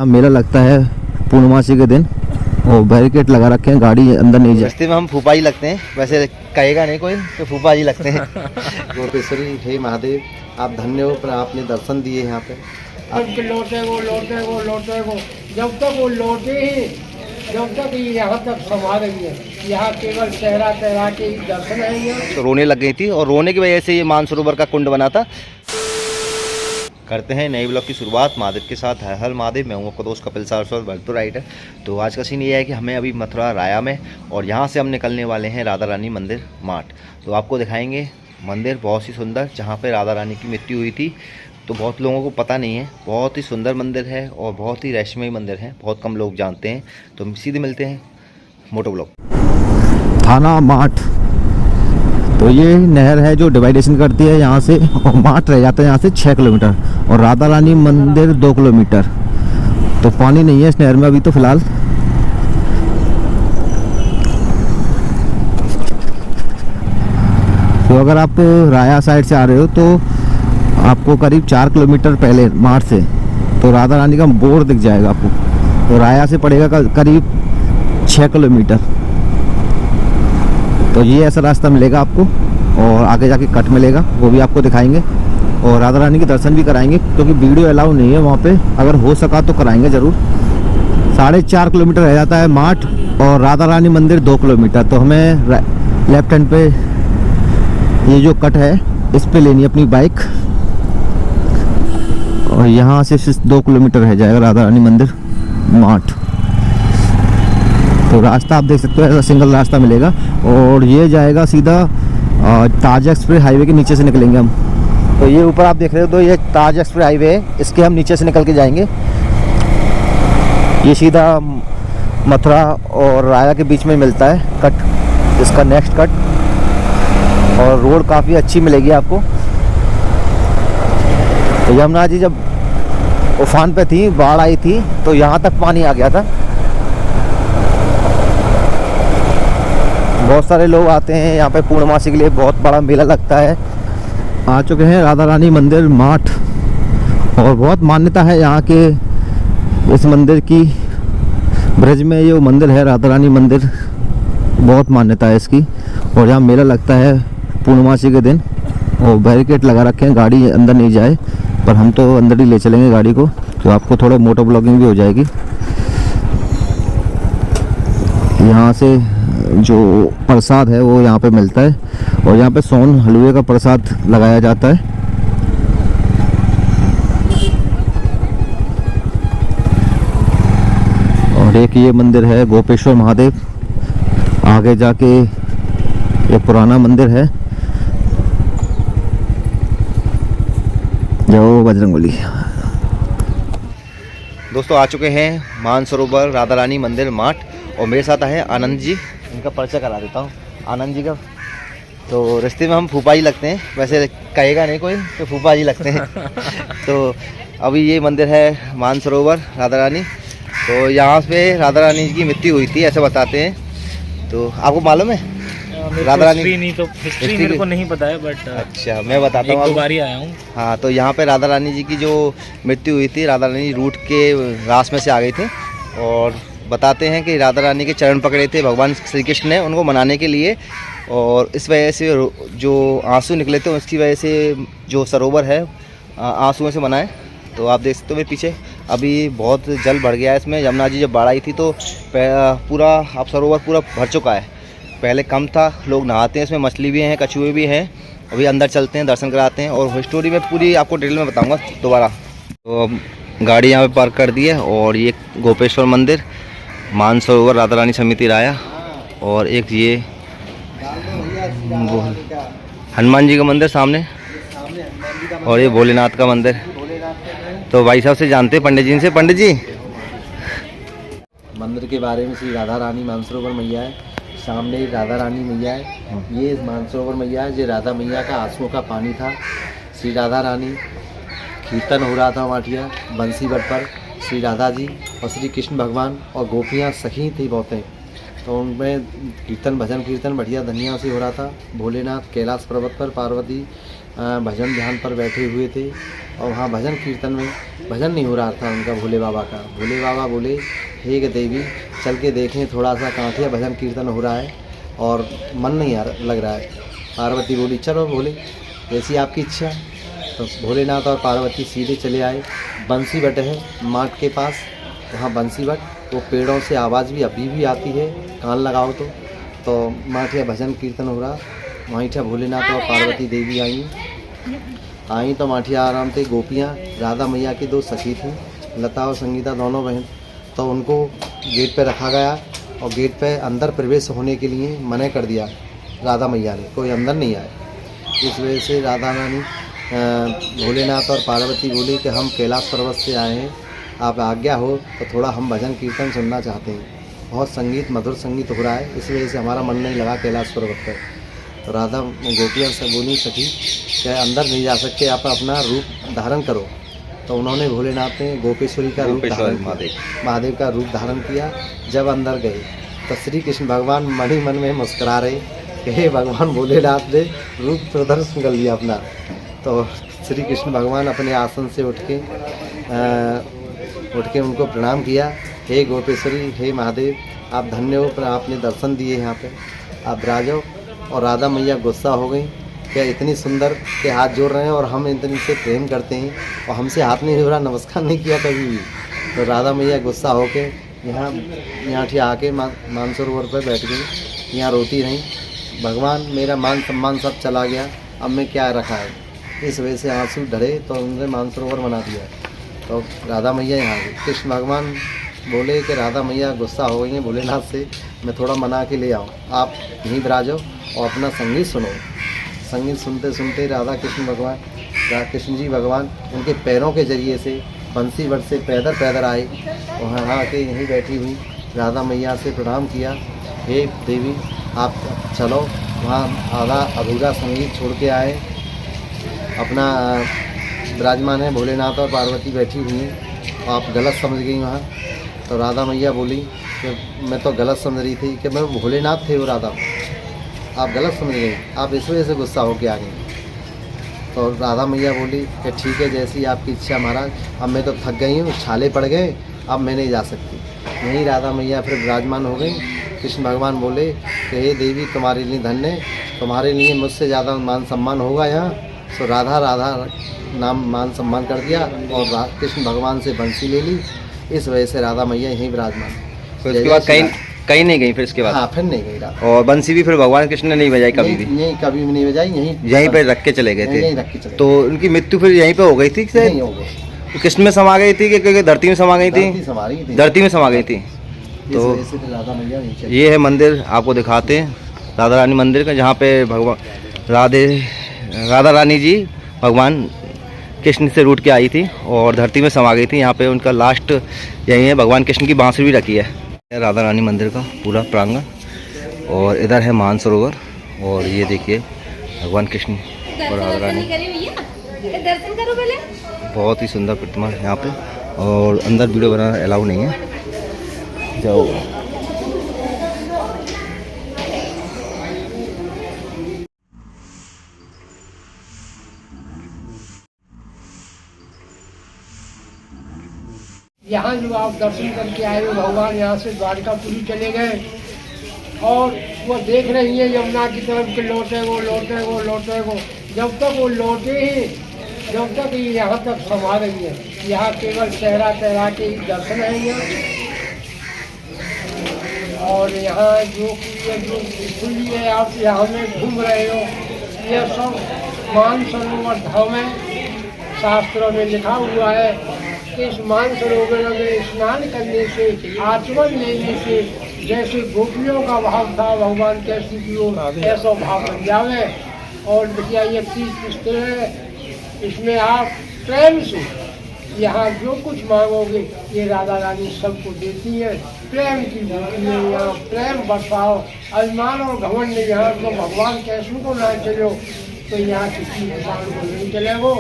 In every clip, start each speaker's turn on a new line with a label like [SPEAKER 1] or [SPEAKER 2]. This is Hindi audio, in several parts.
[SPEAKER 1] मेला लगता है पूर्णमासी के दिन और बैरिकेड लगा रखे हैं, गाड़ी अंदर नहीं जाए।
[SPEAKER 2] रास्ते में हम फूफा जी लगते हैं, वैसे कहेगा नहीं कोई तो फूफा जी लगते हैं। गोपेश्वरी हे महादेव, आप धन्य हो पर आपने दर्शन दिए यहाँ पे।
[SPEAKER 3] लौटे वो जब तक वो लौटे ही जब तक यहाँ तक समा रही है, यहाँ केवल चेहरा के दर्शन है।
[SPEAKER 2] तो रोने लग गई थी और रोने की वजह से ये मानसरोवर का कुंड बना था। करते हैं नए ब्लॉग की शुरुआत महादेव के साथ। हर हर महादेव। मैं हूँ आपका दोस्त कपिल सारस्वत वर्तु राइडर। तो आज का सीन ये है कि हमें अभी मथुरा राया में और यहाँ से हम निकलने वाले हैं राधा रानी मंदिर माठ। तो आपको दिखाएंगे मंदिर बहुत ही सुंदर, जहाँ पे राधा रानी की मृत्यु हुई थी। तो बहुत लोगों को पता नहीं है, बहुत ही सुंदर मंदिर है और बहुत ही रहस्यमय मंदिर है, बहुत कम लोग जानते हैं। तो हम सीधे मिलते हैं मोटो ब्लॉग।
[SPEAKER 1] थाना माठ, तो ये नहर है जो डिवाइडेशन करती है यहाँ से, और माठ रह जाता है यहाँ से 6 किलोमीटर और राधा रानी मंदिर 2 किलोमीटर। तो पानी नहीं है इस नहर में अभी तो फिलहाल। तो अगर आप राया साइड से आ रहे हो तो आपको करीब 4 किलोमीटर पहले माठ से तो राधा रानी का बोर्ड दिख जाएगा आपको। तो राया से पड़ेगा करीब 6 किलोमीटर। तो ये ऐसा रास्ता मिलेगा आपको और आगे जाके कट मिलेगा, वो भी आपको दिखाएंगे और राधा रानी के दर्शन भी कराएंगे, क्योंकि वीडियो अलाउ नहीं है वहाँ पे। अगर हो सका तो कराएंगे ज़रूर। 4.5 किलोमीटर रह जाता है माठ और राधा रानी मंदिर 2 किलोमीटर। तो हमें लेफ्ट हैंड पे ये जो कट है इस पे लेनी है अपनी बाइक और यहाँ से 2 किलोमीटर रह जाएगा राधा रानी मंदिर माठ। तो रास्ता आप देख सकते हो, ऐसा सिंगल रास्ता मिलेगा और ये जाएगा सीधा ताज एक्सप्रेस हाईवे के नीचे से निकलेंगे हम। तो ये ऊपर आप देख रहे हो तो ये ताज एक्सप्रेस हाईवे है, इसके हम नीचे से निकल के जाएंगे। ये सीधा मथुरा और राया के बीच में मिलता है कट, इसका नेक्स्ट कट। और रोड काफ़ी अच्छी मिलेगी आपको। तो यमुना जी जब उफान पे थी, बाढ़ आई थी, तो यहाँ तक पानी आ गया था। बहुत सारे लोग आते हैं यहाँ पे पूर्णमासी के लिए, बहुत बड़ा मेला लगता है। आ चुके हैं राधा रानी मंदिर माठ और बहुत मान्यता है यहाँ के इस मंदिर की। ब्रज में ये मंदिर है राधा रानी मंदिर, बहुत मान्यता है इसकी। और यहाँ मेला लगता है पूर्णमासी के दिन और बैरिकेड लगा रखे हैं, गाड़ी अंदर नहीं जाए, पर हम तो अंदर ही ले चलेंगे गाड़ी को। तो आपको थोड़ा मोटो ब्लॉगिंग भी हो जाएगी। यहाँ से जो प्रसाद है वो यहाँ पे मिलता है और यहाँ पे सोन हलवे का प्रसाद लगाया जाता है। और एक ये मंदिर है गोपेश्वर महादेव, आगे जाके ये पुराना मंदिर है। जय बजरंगबली।
[SPEAKER 2] दोस्तों आ चुके हैं मानसरोवर राधा रानी मंदिर माठ और मेरे साथ है आनंद जी। इनका परिचय करा देता हूँ आनंद जी का। तो रास्ते में हम फूफा जी लगते हैं, वैसे कहेगा नहीं कोई तो फूफा जी लगते हैं। तो अभी ये मंदिर है मानसरोवर राधा रानी। तो यहाँ पे राधा रानी की मृत्यु हुई थी ऐसे बताते हैं। तो आपको मालूम है राधा रानी?
[SPEAKER 3] नहीं, तो हिस्ट्री मेरे को नहीं पता है, बट
[SPEAKER 2] अच्छा मैं बताता हूँ।
[SPEAKER 3] 1-2 बार ही आया हूँ।
[SPEAKER 2] हाँ, तो यहाँ पे राधा रानी जी की जो मृत्यु हुई थी, राधा रानी रूट के रास में से आ गई थी और बताते हैं कि राधा रानी के चरण पकड़े थे भगवान श्री कृष्ण ने उनको मनाने के लिए, और इस वजह से जो आंसू निकले थे उसकी वजह से जो सरोवर है आंसुओं से बनाए। तो आप देख सकते हो मेरे पीछे अभी बहुत जल भर गया है इसमें। यमुना जी जब बाढ़ आई थी तो पूरा अब सरोवर पूरा भर चुका है। पहले कम था, लोग नहाते हैं इसमें, मछली भी हैं, कछुए भी हैं। अभी अंदर चलते हैं, दर्शन कराते हैं और स्टोरी में पूरी आपको डिटेल में बताऊँगा दोबारा। तो अब गाड़ी यहाँ पे पार्क कर दी है और ये गोपेश्वर मंदिर मानसरोवर राधा रानी समिति राया, और एक ये हनुमान जी का मंदिर सामने, और ये भोलेनाथ का मंदिर। तो भाई साहब से जानते हैं पंडित जी से। पंडित जी
[SPEAKER 4] मंदिर के बारे में, श्री राधा रानी मानसरोवर मैया है, सामने राधा रानी मैया है। ये मानसरोवर मैया है, ये राधा मैया का आंसुओं का पानी था। श्री राधा रानी कीर्तन हो रहा था माटिया बंसी बट पर, श्री राधा जी और श्री कृष्ण भगवान और गोपियाँ सखी थी बहुतें। तो उनमें कीर्तन भजन कीर्तन बढ़िया धनिया से हो रहा था। भोलेनाथ कैलाश पर्वत पर, पार्वती भजन ध्यान पर बैठे हुए थे और वहाँ भजन कीर्तन में भजन नहीं हो रहा था उनका भोले बाबा का। भोले बाबा बोले, हे देवी चल के देखें थोड़ा सा कांठिया भजन कीर्तन हो रहा है और मन नहीं लग रहा है। पार्वती बोली, चलो भोले जैसी आपकी इच्छा। तो भोलेनाथ और पार्वती सीधे चले आए। बंसी बट है माट के पास, वहाँ बंसी बट, वो पेड़ों से आवाज़ भी अभी भी आती है, कान लगाओ तो माठिया भजन कीर्तन हो रहा। वहीं भोलेनाथ और पार्वती देवी आई तो माठिया आराम थे। गोपियाँ राधा मैया की 2 सखी थी, लता और संगीता दोनों बहन। तो उनको गेट पे रखा गया और गेट पे अंदर प्रवेश होने के लिए मना कर दिया राधा मैया ने, कोई अंदर नहीं आए। इस वजह से राधा रानी भोलेनाथ और पार्वती बोली कि हम कैलाश पर्वत से आए हैं, आप आज्ञा हो तो थोड़ा हम भजन कीर्तन सुनना चाहते हैं। बहुत संगीत, मधुर संगीत हो रहा है, इस वजह से हमारा मन नहीं लगा कैलाश पर्वत पर। तो राधा गोपियाँ से बोली, सखी क्या अंदर नहीं जा सकते, आप अपना रूप धारण करो। तो उन्होंने भोलेनाथ ने गोपेश्वरी का रूप धारण किया, महादेव का रूप धारण किया। जब अंदर गए तो श्री कृष्ण भगवान मन ही मन में मुस्कुरा रहे कि हे भगवान भोलेनाथ ने रूप प्रदर्शन कर लिया अपना। तो श्री कृष्ण भगवान अपने आसन से उठ के उनको प्रणाम किया। हे गोपेश्वरी, हे महादेव, आप धन्य हो, पर आपने दर्शन दिए यहाँ पे, आप राजो। और राधा मैया गुस्सा हो गई, क्या इतनी सुंदर के हाथ जोड़ रहे हैं और हम इतनी से प्रेम करते हैं और हमसे हाथ नहीं जोड़ा, नमस्कार नहीं किया कभी भी। तो राधा मैया गुस्सा होके यहाँ आके मानसरोवर पर बैठ गई, यहाँ रोती रहीं। भगवान मेरा मान सम्मान सब चला गया, अब मैं क्या रखा है। इस वजह से आंसू डरे तो उन्होंने मानसरोवर बना दिया। तो राधा मैया यहाँ आ गई। कृष्ण भगवान बोले कि राधा मैया गुस्सा हो गई हैं भोलेनाथ से, मैं थोड़ा मना के ले आऊँ, आप यहीं विराजो और अपना संगीत सुनो। संगीत सुनते सुनते कृष्ण जी भगवान उनके पैरों के जरिए से बंसी बट से पैदल आए और वहाँ आके यहीं बैठी हुई राधा मैया से प्रणाम किया। हे देवी आप चलो, वहाँ आधा अधूरा संगीत छोड़ के आए। अपना विराजमान है भोलेनाथ और पार्वती बैठी हुई हैं, आप गलत समझ गई वहाँ। तो राधा मैया बोली कि मैं तो गलत समझ रही थी कि मैं भोलेनाथ थे वो राधा, आप गलत समझ गई, आप इस वजह से गुस्सा होके आ गई। तो राधा मैया बोली कि ठीक है जैसी आपकी इच्छा महाराज, अब मैं तो थक गई हूँ, छाले पड़ गए, अब मैं नहीं जा सकती। यहीं राधा मैया फिर विराजमान हो गई। कृष्ण भगवान बोले कि हे देवी तुम्हारे लिए धन्य, तुम्हारे लिए मुझसे ज़्यादा मान सम्मान होगा यहाँ। तो राधा नाम मान सम्मान कर दिया और कृष्ण भगवान से बंसी ले ली। इस वजह से राधा मैया यहीं विराजमान।
[SPEAKER 2] फिर उसके बाद कहीं नहीं गई फिर इसके बाद?
[SPEAKER 4] हाँ, फिर नहीं गई राधा।
[SPEAKER 2] और बंसी भी फिर भगवान कृष्ण ने नहीं बजाई कभी भी?
[SPEAKER 4] नहीं, कभी भी नहीं बजाई, यहीं
[SPEAKER 2] पे रख के चले गए थे।
[SPEAKER 4] यहीं रख के चले।
[SPEAKER 2] तो उनकी मृत्यु फिर यहीं पे हो गई थी?
[SPEAKER 4] नहीं हो गई।
[SPEAKER 2] कृष्ण में समा गई थी कि धरती में समा गई थी? धरती में समा गई थी। तो
[SPEAKER 4] राधा मैया
[SPEAKER 2] ये है मंदिर, आपको दिखाते हैं राधा रानी मंदिर का, जहाँ पे भगवान राधा रानी जी भगवान कृष्ण से रूठ के आई थी और धरती में समा गई थी। यहाँ पे उनका लास्ट यही है, भगवान कृष्ण की बांसुरी भी रखी है। राधा रानी मंदिर का पूरा प्रांगण, और इधर है मानसरोवर, और ये देखिए भगवान कृष्ण और राधा रानी,
[SPEAKER 5] दर्शन करो पहले।
[SPEAKER 2] बहुत ही सुंदर प्रतिमा है यहाँ पे, और अंदर वीडियो बनाना अलाउ नहीं है। जाओ
[SPEAKER 3] यहाँ जो आप दर्शन करके आए हो भगवान, यहाँ से द्वारकापुरी चले गए और वो देख रही है यमुना की तरफ के लौटे वो। जब तक वो लौटे ही, जब तक ये यहाँ तक समा रही है। यहाँ केवल चेहरा के दर्शन है यहाँ। और यहाँ जो खुली है, आप यहाँ में घूम रहे हो, ये सब मानसरोवर धाम है। शास्त्रों में लिखा हुआ है कि इस मानसरोवर में स्नान करने से, आचमन लेने से, जैसे गोपियों का भाव था भगवान कैसी की ओर, ऐसा भाव बन जावे। और देखिए ये 30 पुस्तक है, इसमें आप प्रेम से यहाँ जो कुछ मांगोगे ये राधा रानी सबको देती है। प्रेम की भूमि है यहाँ, प्रेम बरसाओ। अभिमान और घमंड यहाँ तो भगवान कैसे को ना चलो, तो यहाँ किसी इंसान को नहीं चलेगो।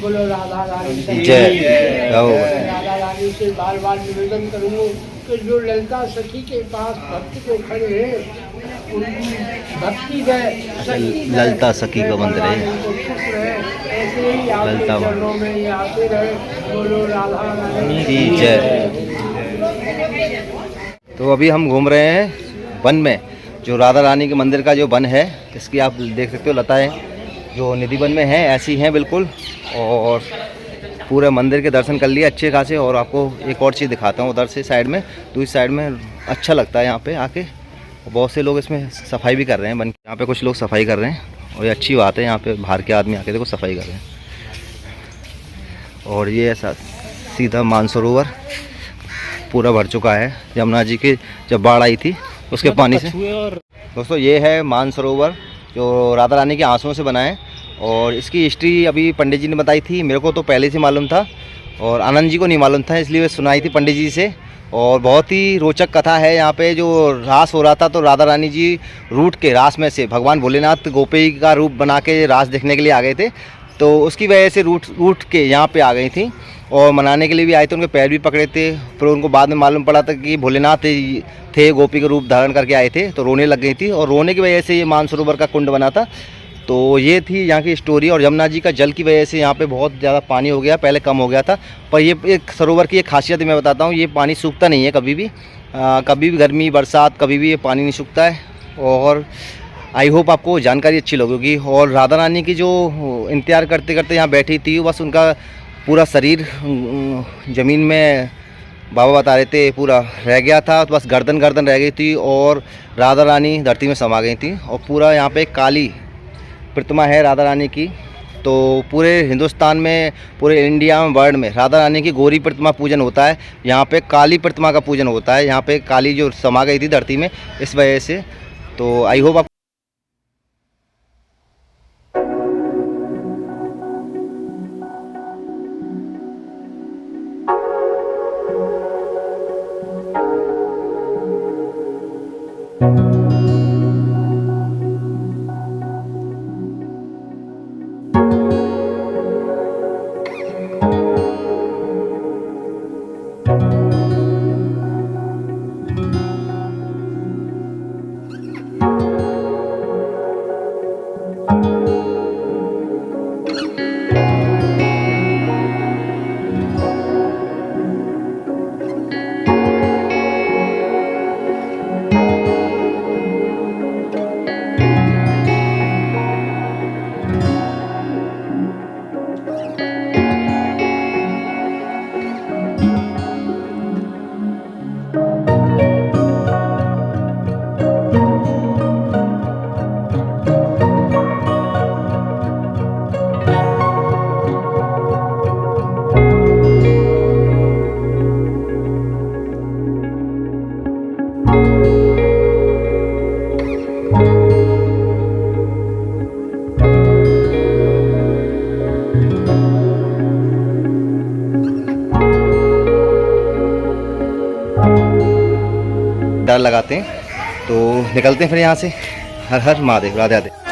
[SPEAKER 3] बोलो राधा रानी
[SPEAKER 2] जय।
[SPEAKER 3] राधा रानी से बार बार निवेदन करूँगा कि जो ललिता सखी के पास भक्त को खड़े हैं उनकी भक्ति है, शक्ति है,
[SPEAKER 2] ललिता सखी का मंदिर है।
[SPEAKER 3] उनको खुश रहे, ऐसे ही आपके
[SPEAKER 2] ललिता माँ।
[SPEAKER 3] चरणों में ये आते रहे। बोलो राधा रानी
[SPEAKER 2] की जय। तो अभी हम घूम रहे हैं वन में, जो राधा रानी के मंदिर का जो वन है, इसकी आप देख सकते हो लताएं जो निधि वन में हैं ऐसी हैं बिल्कुल। और पूरे मंदिर के दर्शन कर लिए अच्छे खासे। और आपको एक और चीज़ दिखाता हूँ, उधर से साइड में, दूसरी साइड में अच्छा लगता है यहाँ पे आके। बहुत से लोग इसमें सफाई भी कर रहे हैं वन, यहाँ पे कुछ लोग सफाई कर रहे हैं और ये अच्छी बात है। यहाँ पे बाहर के आदमी आके देखो सफाई कर रहे हैं। और ये ऐसा सीधा मानसरोवर पूरा भर चुका है यमुना जी की जब बाढ़ आई थी उसके पानी से। दोस्तों ये है मानसरोवर जो राधा रानी के आंसुओं से बना है। और इसकी हिस्ट्री अभी पंडित जी ने बताई थी, मेरे को तो पहले से मालूम था और आनंद जी को नहीं मालूम था, इसलिए वे सुनाई थी पंडित जी से। और बहुत ही रोचक कथा है यहाँ पे। जो रास हो रहा था तो राधा रानी जी रूट के रास में से भगवान भोलेनाथ गोपी का रूप बना के रास देखने के लिए आ गए थे, तो उसकी वजह से रूट के यहाँ पे आ गई थी और मनाने के लिए भी आए थे। उनके पैर भी पकड़े थे, फिर उनको बाद में मालूम पड़ा था कि भोलेनाथ थे, गोपी का रूप धारण करके आए थे, तो रोने लग गई थी और रोने की वजह से ये मानसरोवर का कुंड बना था। तो ये थी यहाँ की स्टोरी। और यमुना जी का जल की वजह से यहाँ पे बहुत ज़्यादा पानी हो गया, पहले कम हो गया था। पर ये एक सरोवर की एक खासियत मैं बताता हूँ, ये पानी सूखता नहीं है कभी भी, कभी भी गर्मी बरसात कभी भी ये पानी नहीं सूखता है। और आई होप आपको जानकारी अच्छी लगेगी। और राधा रानी की जो इंतजार करते करते यहाँ बैठी थी, बस उनका पूरा शरीर ज़मीन में बाबा बता रहे थे पूरा रह गया था, तो बस गर्दन रह गई थी और राधा रानी धरती में समा गई थी। और पूरा यहाँ पे काली प्रतिमा है राधा रानी की। तो पूरे हिंदुस्तान में, पूरे इंडिया में, वर्ल्ड में राधा रानी की गौरी प्रतिमा पूजन होता है, यहाँ पे काली प्रतिमा का पूजन होता है। यहाँ पे काली जो समा गई थी धरती में इस वजह से। तो आई होप आप डर लगाते हैं। तो निकलते हैं फिर यहाँ से। हर हर महादेव, राधे राधे।